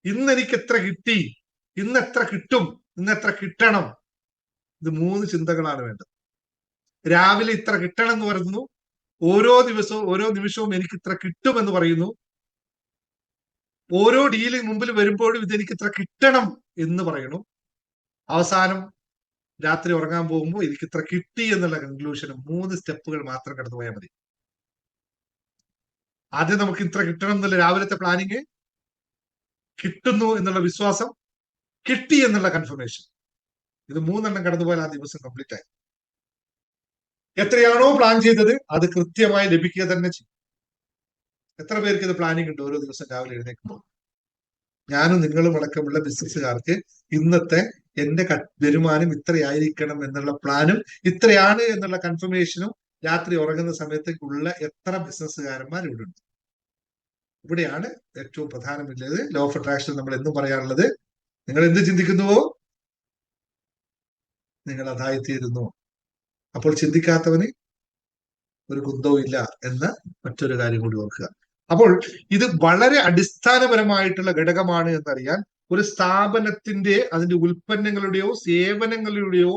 ഇന്ന് എനിക്ക് എത്ര കിട്ടി, ഇന്ന് എത്ര കിട്ടും, ഇന്ന് എത്ര കിട്ടണം. ഇത് 3 ചിന്തകളാണ് വേണ്ടത്. രാവിലെ ഇത്ര കിട്ടണം എന്ന് പറയുന്നു, ഓരോ ദിവസവും ഓരോ നിമിഷവും എനിക്ക് ഇത്ര കിട്ടും എന്ന് പറയുന്നു, ഓരോ ഡീല് മുമ്പിൽ വരുമ്പോഴും ഇതെനിക്ക് ഇത്ര കിട്ടണം എന്ന് പറയണു. അവസാനം രാത്രി ഉറങ്ങാൻ പോകുമ്പോൾ എനിക്ക് ഇത്ര കിട്ടി എന്നുള്ള കൺക്ലൂഷനും 3 സ്റ്റെപ്പുകൾ മാത്രം കടന്നു പോയാൽ മതി. ആദ്യം നമുക്ക് ഇത്ര കിട്ടണം എന്നുള്ള രാവിലത്തെ പ്ലാനിങ്, കിട്ടുന്നു എന്നുള്ള വിശ്വാസം, കിട്ടി എന്നുള്ള കൺഫർമേഷൻ. ഇത് 3 കടന്നുപോയാൽ ആ ദിവസം കംപ്ലീറ്റ് ആയി. എത്രയാണോ പ്ലാൻ ചെയ്തത് അത് കൃത്യമായി ലഭിക്കുക തന്നെ ചെയ്യും. എത്ര പേർക്ക് ഇത് പ്ലാനിങ് ഉണ്ട്? ഓരോ ദിവസം രാവിലെ എഴുന്നേൽക്കുമ്പോൾ ഞാനും നിങ്ങളും അടക്കമുള്ള ബിസിനസ്സുകാർക്ക് ഇന്നത്തെ എന്റെ വരുമാനം ഇത്രയായിരിക്കണം എന്നുള്ള പ്ലാനും ഇത്രയാണ് എന്നുള്ള കൺഫർമേഷനും രാത്രി ഉറങ്ങുന്ന സമയത്തേക്കുള്ള എത്ര ബിസിനസ്സുകാരന്മാർ ഇവിടെ ഉണ്ട്? ഇവിടെയാണ് ഏറ്റവും പ്രധാനമുള്ളത്. ലോ ഓഫ് അട്രാക്ഷൻ നമ്മൾ എന്നും പറയാറുള്ളത്, നിങ്ങൾ എന്ത് ചിന്തിക്കുന്നുവോ നിങ്ങൾ അതായിത്തീരുന്നു. അപ്പോൾ ചിന്തിക്കാത്തവന് ഒരു കുന്തവും ഇല്ല എന്ന മറ്റൊരു കാര്യം കൂടി ഓർക്കുക. അപ്പോൾ ഇത് വളരെ അടിസ്ഥാനപരമായിട്ടുള്ള ഘടകമാണ് എന്നറിയാൻ, ഒരു സ്ഥാപനത്തിന്റെ അതിന്റെ ഉൽപ്പന്നങ്ങളുടെയോ സേവനങ്ങളുടെയോ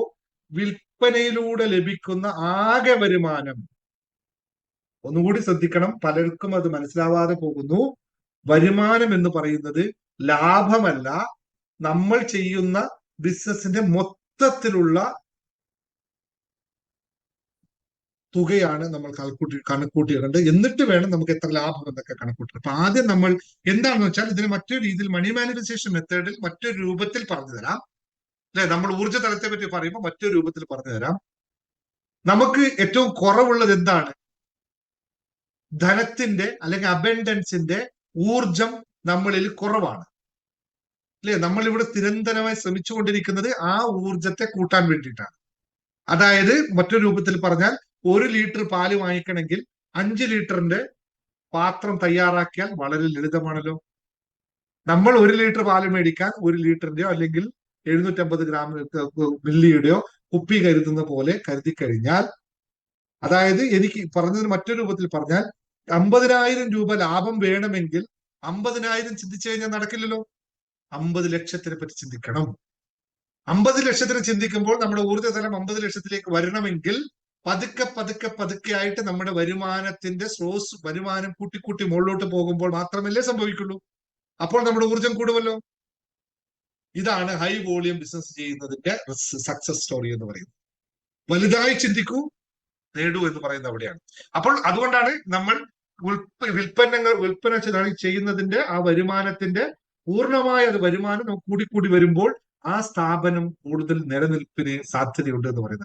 വിൽപ്പനയിലൂടെ ലഭിക്കുന്ന ആകെ വരുമാനം, ഒന്നുകൂടി ശ്രദ്ധിക്കണം, പലർക്കും അത് മനസ്സിലാവാതെ പോകുന്നു. വരുമാനം എന്ന് പറയുന്നത് ലാഭമല്ല, നമ്മൾ ചെയ്യുന്ന ബിസിനസിന്റെ മൊത്തത്തിലുള്ള തുകയാണ് നമ്മൾ കണക്കൂട്ടിയിട്ടുണ്ട്. എന്നിട്ട് വേണം നമുക്ക് എത്ര ലാഭം എന്നൊക്കെ കണക്കൂട്ടണം. അപ്പൊ ആദ്യം നമ്മൾ എന്താണെന്ന് വെച്ചാൽ, ഇതിന് മറ്റൊരു രീതിയിൽ മണി മാനിഫെസ്റ്റേഷൻ മെത്തേഡിൽ മറ്റൊരു രൂപത്തിൽ പറഞ്ഞു തരാം. അല്ലെ, നമ്മൾ ഊർജ്ജ തലത്തെ പറ്റി പറയുമ്പോൾ മറ്റൊരു രൂപത്തിൽ പറഞ്ഞു തരാം. നമുക്ക് ഏറ്റവും കുറവുള്ളത് എന്താണ്? ധനത്തിന്റെ അല്ലെങ്കിൽ അബൻഡൻസിന്റെ ഊർജം നമ്മളിൽ കുറവാണ്. അല്ലെ, നമ്മളിവിടെ നിരന്തരമായി ശ്രമിച്ചുകൊണ്ടിരിക്കുന്നത് ആ ഊർജത്തെ കൂട്ടാൻ വേണ്ടിയിട്ടാണ്. അതായത് മറ്റൊരു രൂപത്തിൽ പറഞ്ഞാൽ, 1 ലിറ്റർ പാല് വാങ്ങിക്കണമെങ്കിൽ 5 ലിറ്ററിന്റെ പാത്രം തയ്യാറാക്കിയാൽ വളരെ ലളിതമാണല്ലോ. നമ്മൾ 1 ലിറ്റർ പാല് മേടിക്കാൻ 1 ലിറ്ററിന്റെയോ അല്ലെങ്കിൽ 750 ഗ്രാം മില്ലിയുടെയോ കുപ്പി കരുതുന്ന പോലെ കരുതി കഴിഞ്ഞാൽ, അതായത് എനിക്ക് പറഞ്ഞത് മറ്റൊരു രൂപത്തിൽ പറഞ്ഞാൽ, 50,000 രൂപ ലാഭം വേണമെങ്കിൽ 50,000 ചിന്തിച്ചു കഴിഞ്ഞാൽ നടക്കില്ലല്ലോ. 50 ലക്ഷത്തിനെ പറ്റി ചിന്തിക്കണം. 50 ലക്ഷത്തിന് ചിന്തിക്കുമ്പോൾ നമ്മുടെ ഊർജ്ജതലം 50 ലക്ഷത്തിലേക്ക് വരണമെങ്കിൽ പതുക്കെ പതുക്കെ പതുക്കെ ആയിട്ട് നമ്മുടെ വരുമാനത്തിന്റെ സ്രോസ്, വരുമാനം കൂട്ടിക്കൂട്ടി മുകളിലോട്ട് പോകുമ്പോൾ മാത്രമല്ലേ സംഭവിക്കുള്ളൂ. അപ്പോൾ നമ്മുടെ ഊർജം കൂടുമല്ലോ. ഇതാണ് ഹൈ വോളിയം ബിസിനസ് ചെയ്യുന്നതിന്റെ സക്സസ് സ്റ്റോറി എന്ന് പറയുന്നത്. വലുതായി ചിന്തിക്കൂ, നേടൂ എന്ന് പറയുന്നത് അവിടെയാണ്. അപ്പോൾ അതുകൊണ്ടാണ് നമ്മൾ വിൽപ്പന ചെയ്യുന്നതിന്റെ ആ വരുമാനത്തിന്റെ പൂർണ്ണമായ അത് വരുമാനം നമുക്ക് കൂടിക്കൂടി വരുമ്പോൾ ആ സ്ഥാപനം കൂടുതൽ നിലനിൽപ്പിന് സാധ്യതയുണ്ട് എന്ന് പറയുന്നത്.